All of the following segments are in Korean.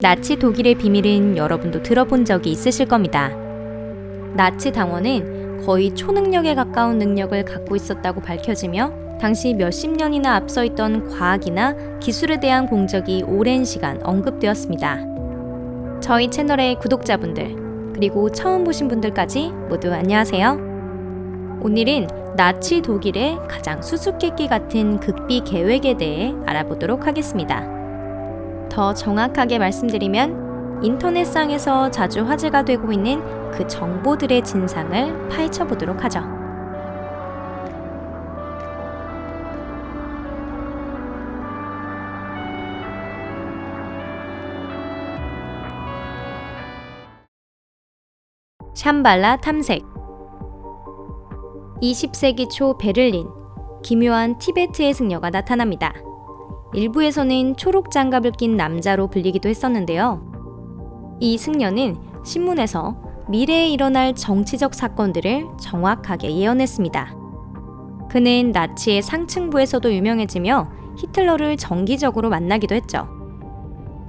나치 독일의 비밀은 여러분도 들어본 적이 있으실 겁니다. 나치 당원은 거의 초능력에 가까운 능력을 갖고 있었다고 밝혀지며 당시 몇십 년이나 앞서 있던 과학이나 기술에 대한 공적이 오랜 시간 언급되었습니다. 저희 채널의 구독자분들, 그리고 처음 보신 분들까지 모두 안녕하세요. 오늘은 나치 독일의 가장 수수께끼 같은 극비 계획에 대해 알아보도록 하겠습니다. 더 정확하게 말씀드리면 인터넷상에서 자주 화제가 되고 있는 그 정보들의 진상을 파헤쳐 보도록 하죠. 샴발라 탐색. 20세기 초 베를린, 기묘한 티베트의 승려가 나타납니다. 일부에서는 초록 장갑을 낀 남자로 불리기도 했었는데요. 이 승려는 신문에서 미래에 일어날 정치적 사건들을 정확하게 예언했습니다. 그는 나치의 상층부에서도 유명해지며 히틀러를 정기적으로 만나기도 했죠.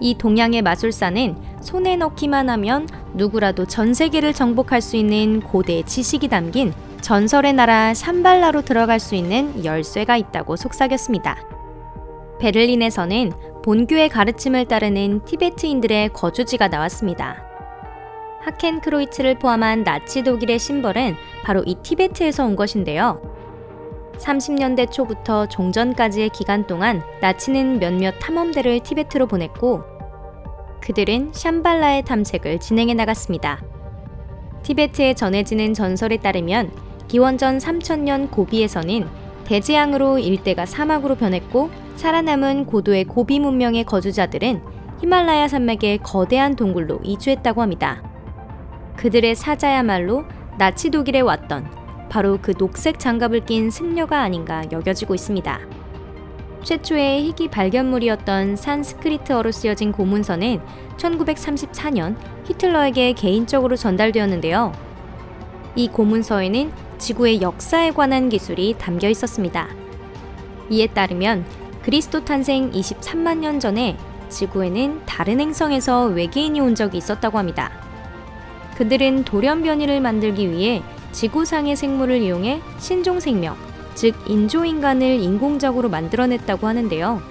이 동양의 마술사는 손에 넣기만 하면 누구라도 전 세계를 정복할 수 있는 고대 지식이 담긴 전설의 나라 샴발라로 들어갈 수 있는 열쇠가 있다고 속삭였습니다. 베를린에서는 본교의 가르침을 따르는 티베트인들의 거주지가 나왔습니다. 하켄크로이츠를 포함한 나치 독일의 심벌은 바로 이 티베트에서 온 것인데요. 30년대 초부터 종전까지의 기간 동안 나치는 몇몇 탐험대를 티베트로 보냈고 그들은 샴발라의 탐색을 진행해 나갔습니다. 티베트에 전해지는 전설에 따르면 기원전 3000년 고비에서는 대재앙으로 일대가 사막으로 변했고 살아남은 고도의 고비 문명의 거주자들은 히말라야 산맥의 거대한 동굴로 이주했다고 합니다. 그들의 사자야말로 나치 독일에 왔던 바로 그 녹색 장갑을 낀 승려가 아닌가 여겨지고 있습니다. 최초의 희귀 발견물이었던 산스크리트어로 쓰여진 고문서는 1934년 히틀러에게 개인적으로 전달되었는데요. 이 고문서에는 지구의 역사에 관한 기술이 담겨 있었습니다. 이에 따르면 그리스도 탄생 23만 년 전에 지구에는 다른 행성에서 외계인이 온 적이 있었다고 합니다. 그들은 돌연변이를 만들기 위해 지구상의 생물을 이용해 신종생명, 즉 인조인간을 인공적으로 만들어냈다고 하는데요.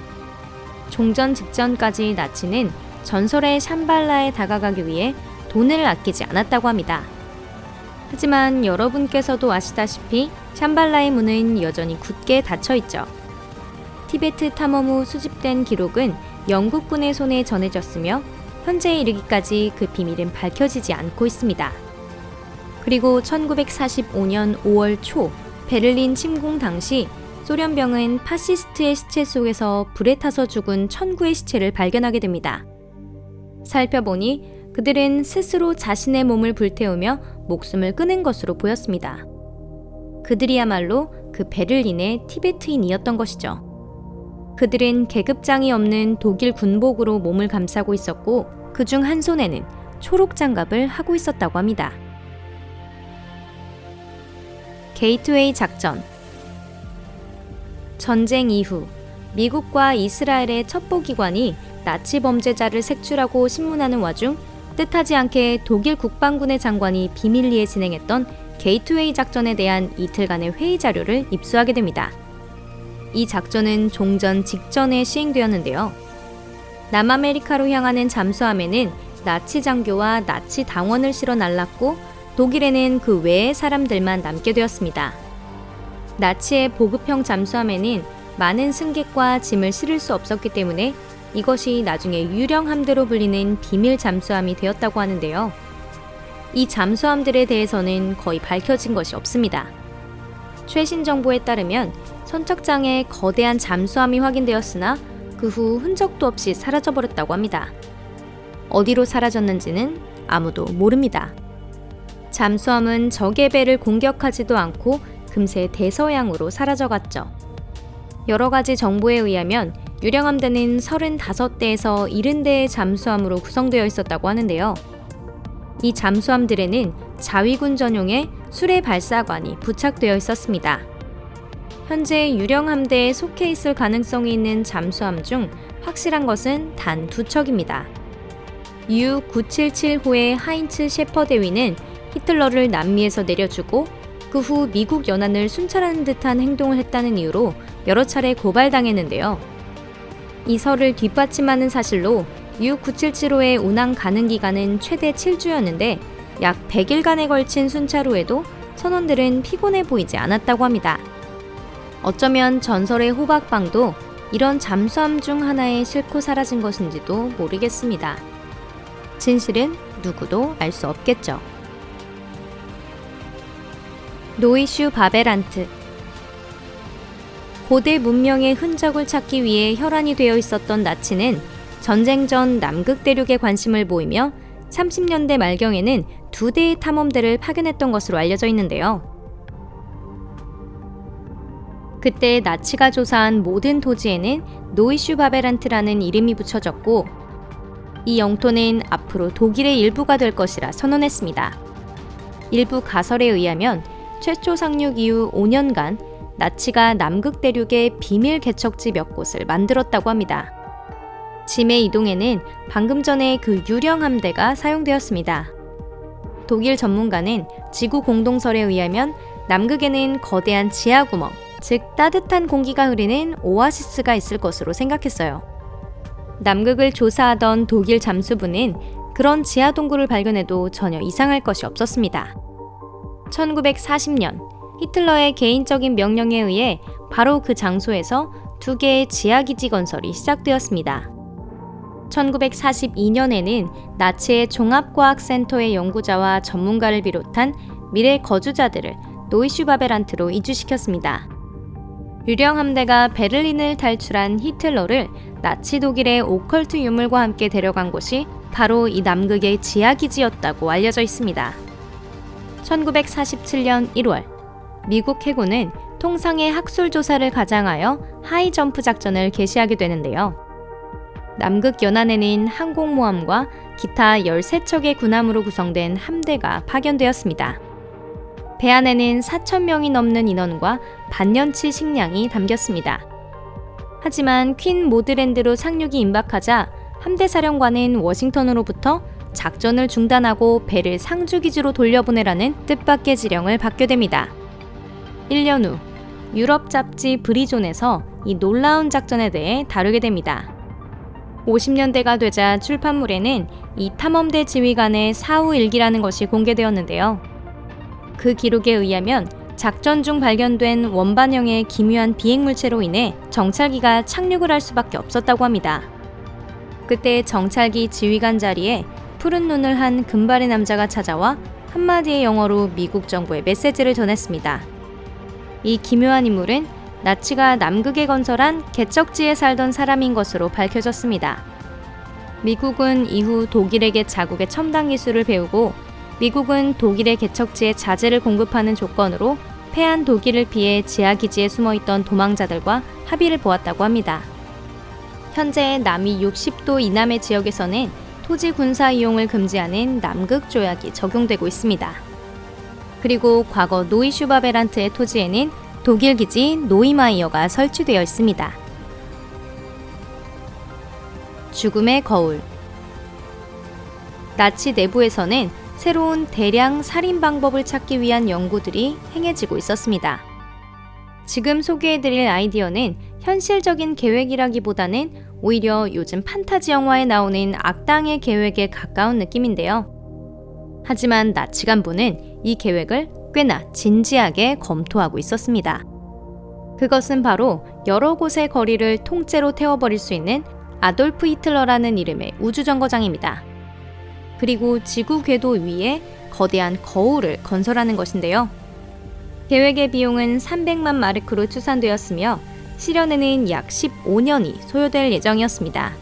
종전 직전까지 나치는 전설의 샴발라에 다가가기 위해 돈을 아끼지 않았다고 합니다. 하지만 여러분께서도 아시다시피 샴발라의 문은 여전히 굳게 닫혀있죠. 티베트 탐험 후 수집된 기록은 영국군의 손에 전해졌으며 현재에 이르기까지 그 비밀은 밝혀지지 않고 있습니다. 그리고 1945년 5월 초 베를린 침공 당시 소련병은 파시스트의 시체 속에서 불에 타서 죽은 1009의 시체를 발견하게 됩니다. 살펴보니 그들은 스스로 자신의 몸을 불태우며 목숨을 끊은 것으로 보였습니다. 그들이야말로 그 베를린의 티베트인이었던 것이죠. 그들은 계급장이 없는 독일 군복으로 몸을 감싸고 있었고 그중 한 손에는 초록 장갑을 하고 있었다고 합니다. 게이트웨이 작전. 전쟁 이후 미국과 이스라엘의 첩보기관이 나치 범죄자를 색출하고 신문하는 와중 뜻하지 않게 독일 국방군의 장관이 비밀리에 진행했던 게이트웨이 작전에 대한 이틀간의 회의 자료를 입수하게 됩니다. 이 작전은 종전 직전에 시행되었는데요. 남아메리카로 향하는 잠수함에는 나치 장교와 나치 당원을 실어 날랐고 독일에는 그 외의 사람들만 남게 되었습니다. 나치의 보급형 잠수함에는 많은 승객과 짐을 실을 수 없었기 때문에 이것이 나중에 유령 함대로 불리는 비밀 잠수함이 되었다고 하는데요. 이 잠수함들에 대해서는 거의 밝혀진 것이 없습니다. 최신 정보에 따르면 선착장에 거대한 잠수함이 확인되었으나 그 후 흔적도 없이 사라져버렸다고 합니다. 어디로 사라졌는지는 아무도 모릅니다. 잠수함은 적의 배를 공격하지도 않고 금세 대서양으로 사라져갔죠. 여러 가지 정보에 의하면 유령 함대는 35대에서 70대의 잠수함으로 구성되어 있었다고 하는데요. 이 잠수함들에는 자위군 전용의 수레 발사관이 부착되어 있었습니다. 현재 유령 함대에 속해 있을 가능성이 있는 잠수함 중 확실한 것은 단 2척입니다. U-977호의 하인츠 셰퍼 대위는 히틀러를 남미에서 내려주고 그 후 미국 연안을 순찰하는 듯한 행동을 했다는 이유로 여러 차례 고발당했는데요. 이 설을 뒷받침하는 사실로 U-977호의 운항 가능 기간은 최대 7주였는데 약 100일간에 걸친 순찰 후에도 선원들은 피곤해 보이지 않았다고 합니다. 어쩌면 전설의 호박빵도 이런 잠수함 중 하나에 싣고 사라진 것인지도 모르겠습니다. 진실은 누구도 알 수 없겠죠. 노이슈 바베란트. 고대 문명의 흔적을 찾기 위해 혈안이 되어 있었던 나치는 전쟁 전 남극 대륙에 관심을 보이며 30년대 말경에는 2대의 탐험대를 파견했던 것으로 알려져 있는데요. 그때 나치가 조사한 모든 토지에는 노이슈 바베란트라는 이름이 붙여졌고 이 영토는 앞으로 독일의 일부가 될 것이라 선언했습니다. 일부 가설에 의하면 최초 상륙 이후 5년간 나치가 남극 대륙의 비밀 개척지 몇 곳을 만들었다고 합니다. 짐의 이동에는 방금 전에 그 유령 함대가 사용되었습니다. 독일 전문가는 지구 공동설에 의하면 남극에는 거대한 지하구멍, 즉 따뜻한 공기가 흐르는 오아시스가 있을 것으로 생각했어요. 남극을 조사하던 독일 잠수부는 그런 지하 동굴을 발견해도 전혀 이상할 것이 없었습니다. 1940년 히틀러의 개인적인 명령에 의해 바로 그 장소에서 2개의 지하기지 건설이 시작되었습니다. 1942년에는 나치의 종합과학센터의 연구자와 전문가를 비롯한 미래 거주자들을 노이슈 바베란트로 이주시켰습니다. 유령 함대가 베를린을 탈출한 히틀러를 나치 독일의 오컬트 유물과 함께 데려간 곳이 바로 이 남극의 지하기지였다고 알려져 있습니다. 1947년 1월, 미국 해군은 통상의 학술 조사를 가장하여 하이점프 작전을 개시하게 되는데요. 남극 연안에는 항공모함과 기타 13척의 군함으로 구성된 함대가 파견되었습니다. 배 안에는 4,000명이 넘는 인원과 반년치 식량이 담겼습니다. 하지만 퀸 모드랜드로 상륙이 임박하자 함대 사령관은 워싱턴으로부터 작전을 중단하고 배를 상주기지로 돌려보내라는 뜻밖의 지령을 받게 됩니다. 1년 후 유럽 잡지 브리존에서 이 놀라운 작전에 대해 다루게 됩니다. 50년대가 되자 출판물에는 이 탐험대 지휘관의 사후 일기라는 것이 공개되었는데요. 그 기록에 의하면 작전 중 발견된 원반형의 기묘한 비행물체로 인해 정찰기가 착륙을 할 수밖에 없었다고 합니다. 그때 정찰기 지휘관 자리에 푸른 눈을 한 금발의 남자가 찾아와 한마디의 영어로 미국 정부에 메시지를 전했습니다. 이 기묘한 인물은 나치가 남극에 건설한 개척지에 살던 사람인 것으로 밝혀졌습니다. 미국은 이후 독일에게 자국의 첨단 기술을 배우고 미국은 독일의 개척지에 자재를 공급하는 조건으로 패한 독일을 피해 지하기지에 숨어있던 도망자들과 합의를 보았다고 합니다. 현재 남위 60도 이남의 지역에서는 토지 군사 이용을 금지하는 남극 조약이 적용되고 있습니다. 그리고 과거 노이슈 바베란트의 토지에는 독일 기지 노이마이어가 설치되어 있습니다. 죽음의 거울. 나치 내부에서는 새로운 대량 살인 방법을 찾기 위한 연구들이 행해지고 있었습니다. 지금 소개해드릴 아이디어는 현실적인 계획이라기보다는 오히려 요즘 판타지 영화에 나오는 악당의 계획에 가까운 느낌인데요. 하지만 나치 간부는 이 계획을 꽤나 진지하게 검토하고 있었습니다. 그것은 바로 여러 곳의 거리를 통째로 태워버릴 수 있는 아돌프 히틀러라는 이름의 우주정거장입니다. 그리고 지구 궤도 위에 거대한 거울을 건설하는 것인데요. 계획의 비용은 300만 마르크로 추산되었으며 실현에는 약 15년이 소요될 예정이었습니다.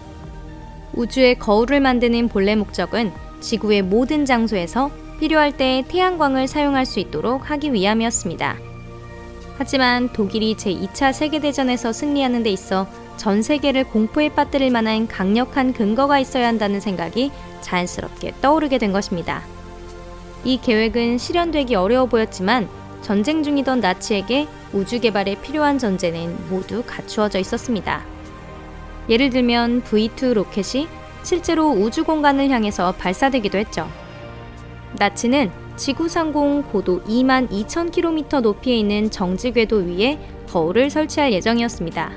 우주의 거울을 만드는 본래 목적은 지구의 모든 장소에서 필요할 때 태양광을 사용할 수 있도록 하기 위함이었습니다. 하지만 독일이 제2차 세계대전에서 승리하는 데 있어 전 세계를 공포에 빠뜨릴 만한 강력한 근거가 있어야 한다는 생각이 자연스럽게 떠오르게 된 것입니다. 이 계획은 실현되기 어려워 보였지만 전쟁 중이던 나치에게 우주 개발에 필요한 전제는 모두 갖추어져 있었습니다. 예를 들면 V2 로켓이 실제로 우주 공간을 향해서 발사되기도 했죠. 나치는 지구 상공 고도 22,000km 높이에 있는 정지 궤도 위에 거울을 설치할 예정이었습니다.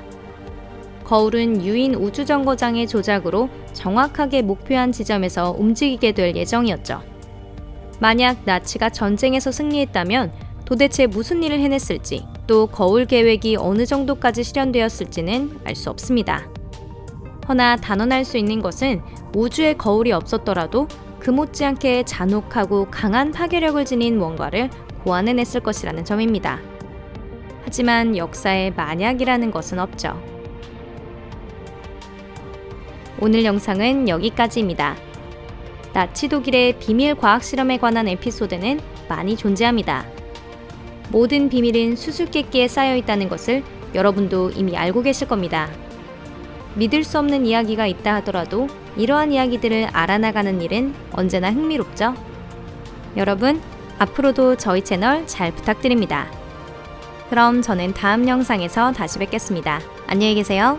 거울은 유인 우주정거장의 조작으로 정확하게 목표한 지점에서 움직이게 될 예정이었죠. 만약 나치가 전쟁에서 승리했다면 도대체 무슨 일을 해냈을지, 또 거울 계획이 어느 정도까지 실현되었을지는 알 수 없습니다. 허나 단언할 수 있는 것은 우주에 거울이 없었더라도 그 못지않게 잔혹하고 강한 파괴력을 지닌 뭔가를 고안해냈을 것이라는 점입니다. 하지만 역사에 만약이라는 것은 없죠. 오늘 영상은 여기까지입니다. 나치 독일의 비밀 과학 실험에 관한 에피소드는 많이 존재합니다. 모든 비밀은 수수께끼에 쌓여 있다는 것을 여러분도 이미 알고 계실 겁니다. 믿을 수 없는 이야기가 있다 하더라도 이러한 이야기들을 알아나가는 일은 언제나 흥미롭죠? 여러분, 앞으로도 저희 채널 잘 부탁드립니다. 그럼 저는 다음 영상에서 다시 뵙겠습니다. 안녕히 계세요.